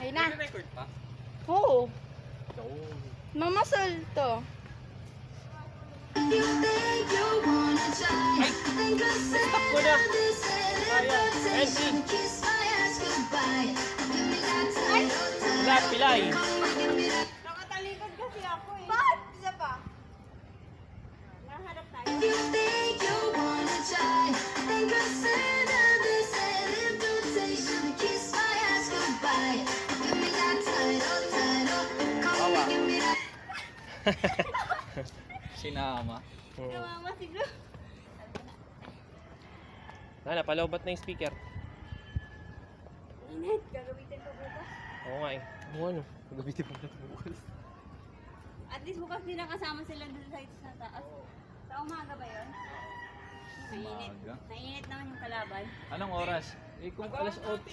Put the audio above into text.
Ayun na. Record pa? Oo. No. Mamasal to. Stop ko na. Kaya. Elsie. Wala, pilay. Nakatalikod kasi ako eh. Bakit? Isa pa. Nahanap tayo. Bawa. Sinama. Mama siguro. Napalawbat na yung speaker. Init, gagamitin ko bukas. Oo nga eh. Oo ano. Gagamitin mo na ito bukas. At least bukas din nakasama sila dun sa taas. Sa umaga ba yun? Mainit. Umaga. Mainit naman yung kalaban. Anong oras? Eh kung alas 8,